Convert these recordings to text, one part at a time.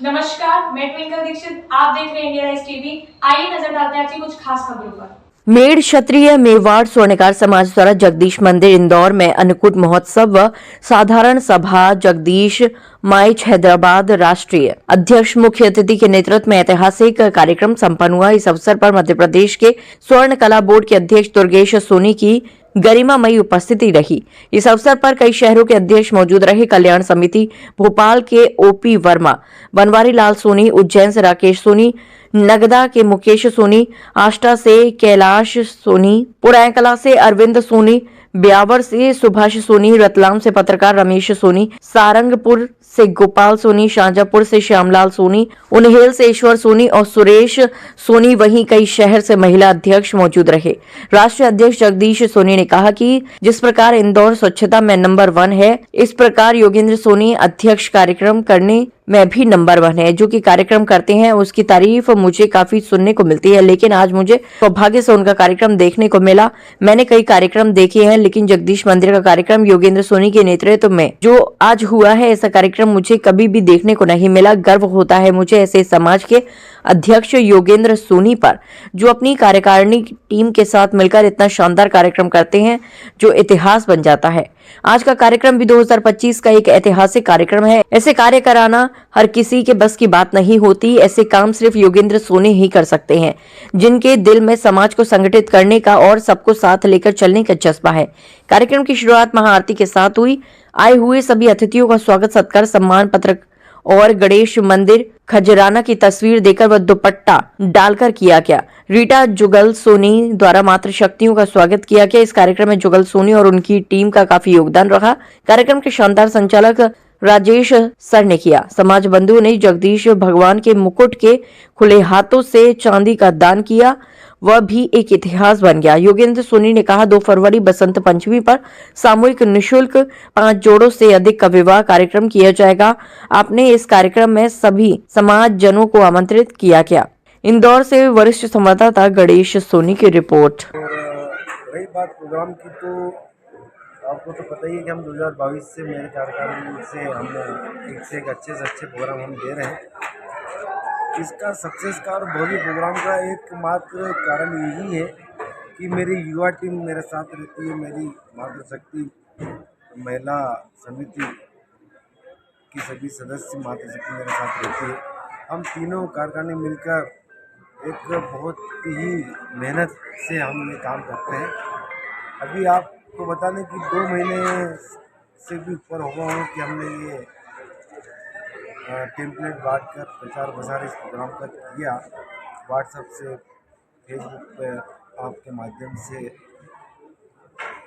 नमस्कार, मैं ट्विंकल दीक्षित। आप देख रहे हैं इंडिया राइज टीवी। आइए नजर डालते हैं आज की कुछ खास खबरों पर। मेड़ क्षत्रिय मेवाड़ स्वर्णकार समाज द्वारा जगदीश मंदिर इंदौर में अन्नकूट महोत्सव व साधारण सभा जगदीश माइच हैदराबाद राष्ट्रीय अध्यक्ष मुख्य अतिथि के नेतृत्व में ऐतिहासिक कार्यक्रम संपन्न हुआ। इस अवसर पर मध्य प्रदेश के स्वर्ण कला बोर्ड के अध्यक्ष दुर्गेश सोनी की गरिमामयी उपस्थिति रही। इस अवसर पर कई शहरों के अध्यक्ष मौजूद रहे। कल्याण समिति भोपाल के ओपी वर्मा, बनवारी लाल सोनी, उज्जैन से राकेश सोनी, नगदा के मुकेश सोनी, आष्टा से कैलाश सोनी, पुरायकला से अरविंद सोनी, ब्यावर से सुभाष सोनी, रतलाम से पत्रकार रमेश सोनी, सारंगपुर से गोपाल सोनी, शाहजहांपुर से श्यामलाल सोनी, उन्हेल से ईश्वर सोनी और सुरेश सोनी, वहीं कई शहर से महिला अध्यक्ष मौजूद रहे। राष्ट्रीय अध्यक्ष जगदीश सोनी ने कहा कि जिस प्रकार इंदौर स्वच्छता में नंबर 1 है, इस प्रकार योगेंद्र सोनी अध्यक्ष कार्यक्रम करने में भी नंबर 1 है। जो कि कार्यक्रम करते हैं उसकी तारीफ मुझे काफी सुनने को मिलती है, लेकिन आज मुझे सौभाग्य से उनका कार्यक्रम देखने को मिला। मैंने कई कार्यक्रम देखे हैं, लेकिन जगदीश मंदिर का कार्यक्रम योगेंद्र सोनी के नेतृत्व में जो आज हुआ है, ऐसा कार्यक्रम मुझे कभी भी देखने को नहीं मिला। गर्व होता है मुझे ऐसे समाज के अध्यक्ष योगेंद्र सोनी पर, जो अपनी कार्यकारिणी टीम के साथ मिलकर इतना शानदार कार्यक्रम करते हैं जो इतिहास बन जाता है। आज का कार्यक्रम भी 2025 का एक ऐतिहासिक कार्यक्रम है। ऐसे कार्य कराना हर किसी के बस की बात नहीं होती। ऐसे काम सिर्फ योगेंद्र सोनी ही कर सकते हैं, जिनके दिल में समाज को संगठित करने का और सबको साथ लेकर चलने का जज्बा है। कार्यक्रम की शुरुआत महाआरती के साथ हुई। आए हुए सभी अतिथियों का स्वागत सत्कार, सम्मान पत्र और गणेश मंदिर खजराना की तस्वीर देकर व दुपट्टा डालकर किया गया। रीटा जुगल सोनी द्वारा मातृ शक्तियों का स्वागत किया गया। इस कार्यक्रम में जुगल सोनी और उनकी टीम का काफी योगदान रहा। कार्यक्रम के शानदार संचालक राजेश सर ने किया। समाज बंधुओं ने जगदीश भगवान के मुकुट के खुले हाथों से चांदी का दान किया, वह भी एक इतिहास बन गया। योगेंद्र सोनी ने कहा 2 फरवरी बसंत पंचमी पर सामूहिक निशुल्क 5 जोड़ों से अधिक का विवाह कार्यक्रम किया जाएगा। आपने इस कार्यक्रम में सभी समाज जनों को आमंत्रित किया गया। इंदौर से वरिष्ठ संवाददाता गणेश सोनी की रिपोर्ट। रही बात प्रोग्राम की, तो आपको तो पता ही है कि हम 2022 से मेरे कार्यकाल से हम एक से एक अच्छे से अच्छे प्रोग्राम हम दे रहे हैं। इसका सक्सेस का और भव्य प्रोग्राम का एकमात्र कारण यही है कि मेरी युवा टीम मेरे साथ रहती है। मेरी मातृशक्ति महिला समिति की सभी सदस्य मातृशक्ति मेरे साथ रहती है। हम तीनों कारखाने मिलकर एक बहुत ही मेहनत से हम ये काम करते हैं। अभी आपको बता दें कि 2 महीने से भी ऊपर हो गया हूँ कि हमने ये टेम्पलेट बांट कर प्रचार प्रसार इस प्रोग्राम का किया। व्हाट्सएप से, फेसबुक पे आपके माध्यम से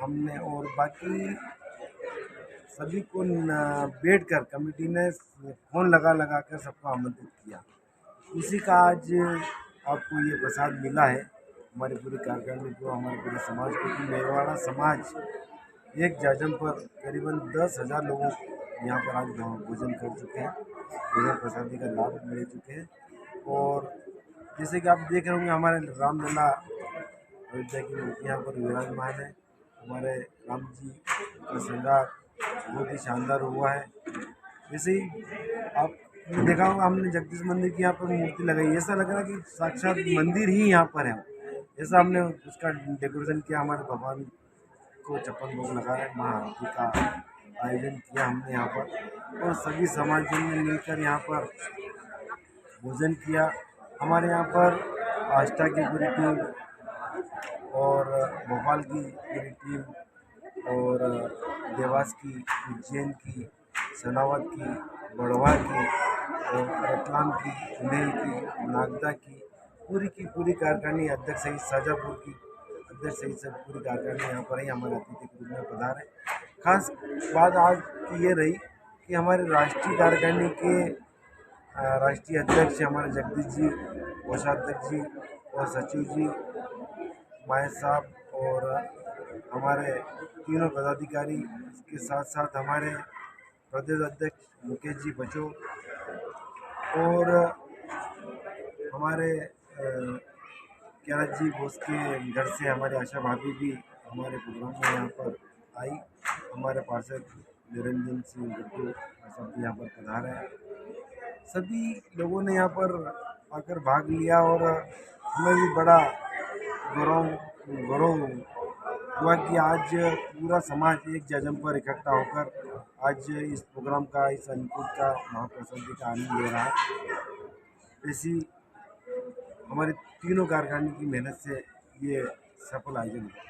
हमने, और बाकी सभी को बैठ कर कमेटी ने फ़ोन लगा लगा कर सबको आमंत्रित किया। उसी का आज आपको ये प्रसाद मिला है हमारी पूरी कार्यकारिणी को, हमारे पूरे समाज को, कि मेवाड़ा समाज एक जाजम पर करीबन 10,000 लोगों यहाँ पर आज भोजन कर चुके हैं, भोजन प्रसादी का लाभ ले चुके हैं। और जैसे कि आप देख रहे होंगे हमारे रामलला अयोध्या की मूर्ति यहाँ पर विराजमान है। हमारे राम जी का श्रृंगार बहुत ही शानदार हुआ है। वैसे ही आपने देखा होगा हमने जगदीश मंदिर की यहाँ पर मूर्ति लगाई, ऐसा लग रहा है कि साक्षात मंदिर ही यहाँ पर है। ऐसा हमने उसका डेकोरेशन किया, हमारे भगवान को 56 भोग लगाए, महाआरती का आयोजन किया हमने यहाँ पर, और सभी समाजों ने मिलकर यहाँ पर भोजन किया। हमारे यहाँ पर आष्टा की पूरी टीम और भोपाल की पूरी टीम और देवास की, उज्जैन की, सनावद की, बड़वा की और रतलाम की, उन्हेल की, नागदा की पूरी कारखानी अध्यक्ष सहित, शाहजहाँपुर की अध्यक्ष सहित सब पूरी कारखानी यहाँ पर ही हमारे अतिथि के रूप में पधारे। खास बात आज की ये रही कि हमारे राष्ट्रीय कारखानी के राष्ट्रीय अध्यक्ष हमारे जगदीश जी, कोषाध्यक्ष जी और सचिव जी माहेश साहब और हमारे तीनों पदाधिकारी, इसके साथ साथ हमारे प्रदेश अध्यक्ष मुकेश जी बचो और हमारे कैलाश जी बोस के घर से हमारे आशा भाभी भी हमारे प्रोग्राम में यहाँ पर आई। हमारे पार्षद निरंजन सिंह गुड्डू सब यहाँ पर पधारे हैं। सभी लोगों ने यहाँ पर आकर भाग लिया और हमें भी बड़ा गौरव गौरव हुआ कि आज पूरा समाज एक जगह पर इकट्ठा होकर आज इस प्रोग्राम का, इस अन्नकूट का, महाप्रसाद का आनंद ले रहा है। ऐसी हमारे तीनों कारखाने की मेहनत से ये सफल आयोजन है।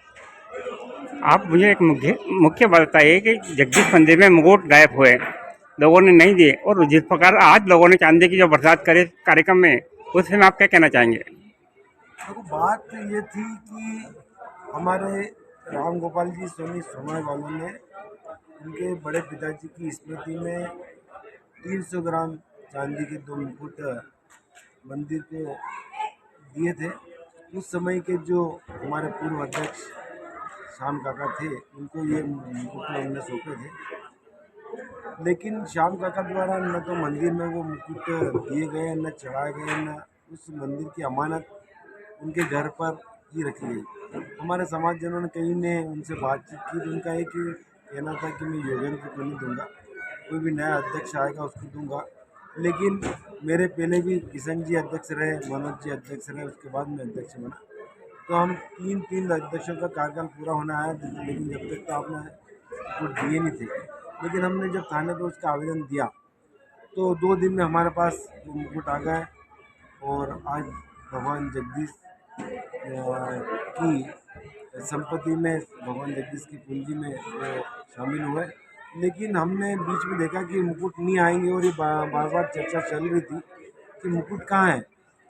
आप मुझे एक मुख्य मुख्य बात बताइए कि जगदीश मंदिर में मुकुट गायब हुए, लोगों ने नहीं दिए, और जिस प्रकार आज लोगों ने चांदी की जो बरसात करे कार्यक्रम में, उसमें आप क्या कहना चाहेंगे? देखो, बात ये थी कि हमारे राम गोपाल जी सोनी सोमाय वालों ने उनके बड़े पिताजी की स्मृति में 300 ग्राम चांदी के 2 मुकुट मंदिर को दिए थे। उस समय के जो हमारे पूर्व अध्यक्ष श्याम काका थे, उनको ये मुकुट हमने सौंपे थे। लेकिन श्याम काका द्वारा न तो मंदिर में वो मुकुट दिए गए, न चढ़ाए गए, न उस मंदिर की अमानत उनके घर पर ही रखी गई। हमारे समाजजनों ने कई ने उनसे बातचीत की तो उनका एक ही कहना था कि मैं योगेंद्र को नहीं दूंगा, कोई भी नया अध्यक्ष आएगा उसको दूंगा। लेकिन मेरे पहले भी किशन जी अध्यक्ष रहे, मनोज जी अध्यक्ष रहे, उसके बाद मैं अध्यक्ष बना। तो हम तीन अध्यक्षों का कार्यकाल पूरा होना है, लेकिन जब तक तो आपने मुकुट दिए नहीं थे। लेकिन हमने जब थाने पर उसका आवेदन दिया तो 2 दिन में हमारे पास वो मुकुट आ गए और आज भगवान जगदीश की संपत्ति में, भगवान जगदीश की पूंजी में वो शामिल हुए। लेकिन हमने बीच में देखा कि मुकुट नहीं आएंगे और ये बार बार चर्चा चल रही थी कि मुकुट कहाँ है।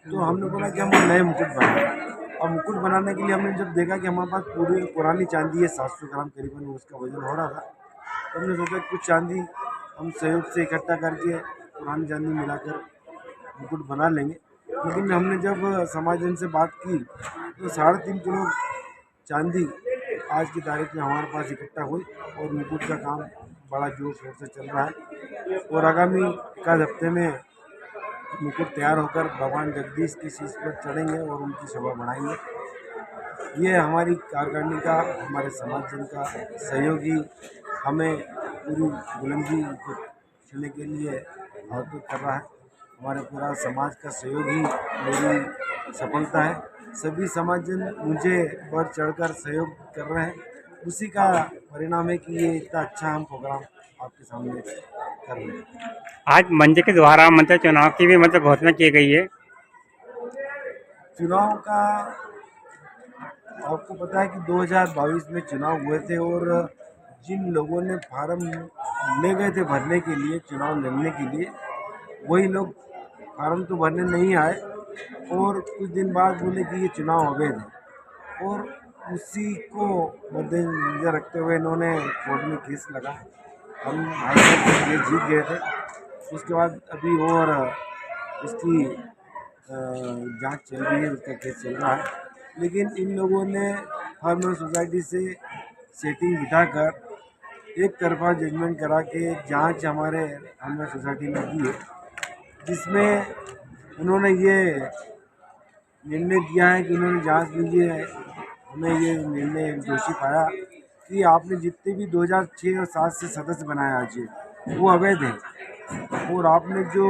तो हमने बोला कि हम नए मुकुट बनाएं। और मुकुट बनाने के लिए हमने जब देखा कि हमारे पास पूरी पुरानी चांदी है 700 ग्राम करीबन, उसका वजन हो रहा था, तो हमने सोचा कुछ चांदी हम सहयोग से इकट्ठा करके पुरानी चांदी मिलाकर मुकुट बना लेंगे। लेकिन हमने जब समाजजन से बात की तो 3.5 किलो चांदी आज की तारीख में हमारे पास इकट्ठा हुई और मुकुट का काम बड़ा जोर शोर से चल रहा है। और आगामी एकाध हफ्ते में मुकुट तैयार होकर भगवान जगदीश के शीश पर चढ़ेंगे और उनकी शोभा बढ़ाएंगे। ये हमारी कारखाने का, हमारे समाजजन का सहयोग ही हमें पूरी बुलंदी को छूने के लिए आतुर कर रहा है। हमारे पूरा समाज का सहयोग ही मेरी सफलता है। सभी समाजजन मुझे बढ़ चढ़कर सहयोग कर रहे हैं, उसी का परिणाम है कि ये इतना अच्छा हम प्रोग्राम आपके सामने कर रहे हैं। आज मंच के द्वारा चुनाव की भी घोषणा की गई है। चुनाव का आपको पता है कि 2022 में चुनाव हुए थे और जिन लोगों ने फार्म ले गए थे भरने के लिए, चुनाव लड़ने के लिए, वही लोग फार्म तो भरने नहीं आए और कुछ दिन बाद बोले कि ये चुनाव अवैध है। और उसी को मद्देनजर रखते हुए इन्होंने कोर्ट में केस लगा। हम हाईकोर्ट में केस जीत गए थे। उसके बाद अभी और इसकी जांच चल रही है, उसका केस चल रहा है। लेकिन इन लोगों ने फार्मर सोसाइटी से सेटिंग बिठाकर एक तरफा जजमेंट करा के जांच हमारे फार्मर सोसाइटी में की है, जिसमें उन्होंने ये निर्णय दिया है कि उन्होंने जांच लीजिए, हमें ये निर्णय दोषी पाया कि आपने जितने भी 2006 और 7 से सदस्य बनाए आज वो अवैध है। और आपने जो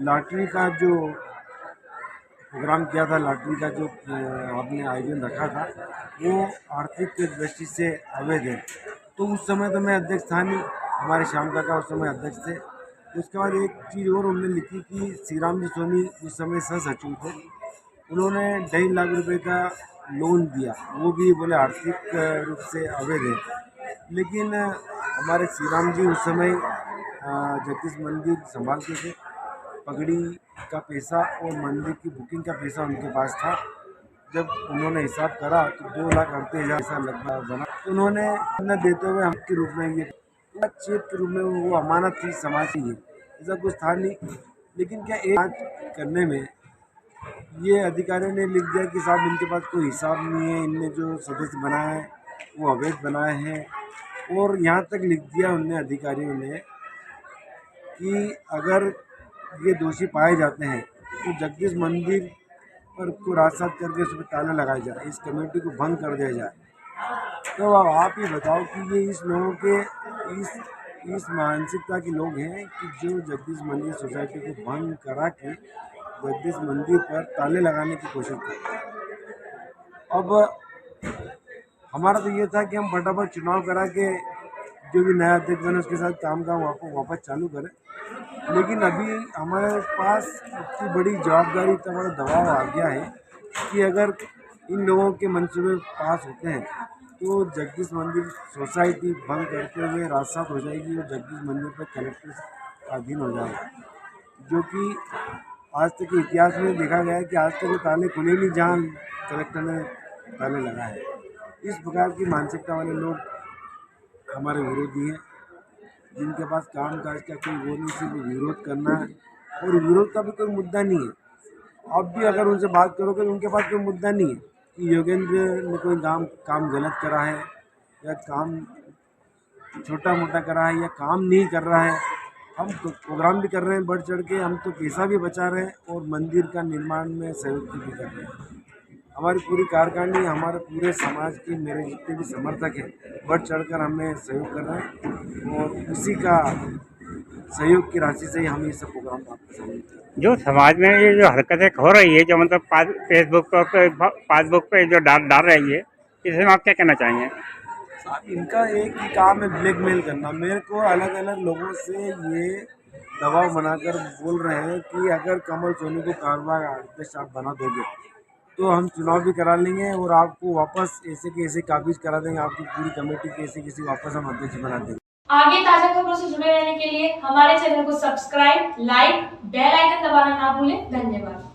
लॉटरी का जो प्रोग्राम किया था, लॉटरी का जो आपने आयोजन रखा था, वो आर्थिक दृष्टि से अवैध है। तो उस समय तो मैं अध्यक्ष था नहीं, हमारे श्याम काका उस समय अध्यक्ष थे। उसके बाद एक चीज़ और उन्होंने लिखी कि श्री राम जी सोनी उस समय सह सचिव थे, उन्होंने 2.5 लाख रुपए का लोन दिया, वो भी बोले आर्थिक रूप से अवैध है। लेकिन हमारे श्री राम जी उस समय जगदीश मंदिर संभालते थे, पगड़ी का पैसा और मंदिर की बुकिंग का पैसा उनके पास था। जब उन्होंने हिसाब करा तो 2,38,000 ऐसा लगभग बना। तो उन्होंने न देते हुए हम के रूप में ये चेक के रूप में वो अमानत थी समाज की, ऐसा कुछ था नहीं। लेकिन क्या एक करने में ये अधिकारियों ने लिख दिया कि साहब इनके पास कोई हिसाब नहीं है, इनने जो सदस्य बनाए हैं वो अवैध बनाए हैं। और यहाँ तक लिख दिया उनने अधिकारियों ने कि अगर ये दोषी पाए जाते हैं तो जगदीश मंदिर पर को रात सात करके उस पर ताला लगाया जाए, इस कमेटी को भंग कर दिया जाए। तो अब आप ही बताओ कि ये इस लोगों के इस इस मानसिकता के लोग हैं कि जो जगदीश मंदिर सोसाइटी को भंग करा के जगदीश मंदिर पर ताले लगाने की कोशिश करते हैं। अब हमारा तो ये था कि हम फटाफट चुनाव करा के जो भी नया अध्यक्ष बने उसके साथ काम वापस चालू करें, लेकिन अभी हमारे पास इतनी बड़ी जवाबदारी, इतना बड़ा दबाव आ गया है कि अगर इन लोगों के मंसूबे पास होते हैं तो जगदीश मंदिर सोसाइटी भंग करते हुए राजसात हो जाएगी और जगदीश मंदिर पर कलेक्टर का अधीन हो जाएगा, जो कि आज तक के इतिहास में देखा गया है कि आज तक वो ताले खुले नहीं जहाँ कलेक्टर ने ताले लगाए हैं। इस प्रकार की मानसिकता वाले लोग हमारे विरोधी हैं, जिनके पास काम काज का कोई वो नहीं, सिर्फ विरोध करना है और विरोध का भी कोई मुद्दा नहीं है। अब भी अगर उनसे बात करोगे तो उनके पास कोई मुद्दा नहीं है कि योगेंद्र ने कोई काम गलत करा है या काम छोटा मोटा करा है या काम नहीं कर रहा है। हम तो प्रोग्राम भी कर रहे हैं बढ़ चढ़ के, हम तो पैसा भी बचा रहे हैं और मंदिर का निर्माण में सहयोग भी कर रहे हैं। हमारी पूरी कारखानी, हमारे पूरे समाज के मेरे जितने भी समर्थक हैं बढ़ चढ़कर हमें सहयोग कर रहे हैं और उसी का सहयोग की राशि से ही हम ये सब प्रोग्राम प्राप्त कर रहे हैं। जो समाज में ये जो हरकतें हो रही है, जो मतलब फेसबुक पे पासबुक पे जो डाल रही है, इसमें आप क्या कहना चाहेंगे? साहब इनका एक ही काम है ब्लैकमेल करना। मेरे को अलग अलग लोगों से ये दबाव बनाकर बोल रहे हैं कि अगर कमल सोनी को कारोबार अध्यक्ष आप बना दोगे तो हम चुनाव भी करा लेंगे और आपको वापस ऐसे के ऐसे काबिज करा देंगे, आपकी पूरी कमेटी के ऐसे किसी वापस हम अध्यक्ष बना देंगे। आगे ताजा खबरों से जुड़े रहने के लिए हमारे चैनल को सब्सक्राइब, लाइक, बेल आइकन दबाना ना भूलें। धन्यवाद।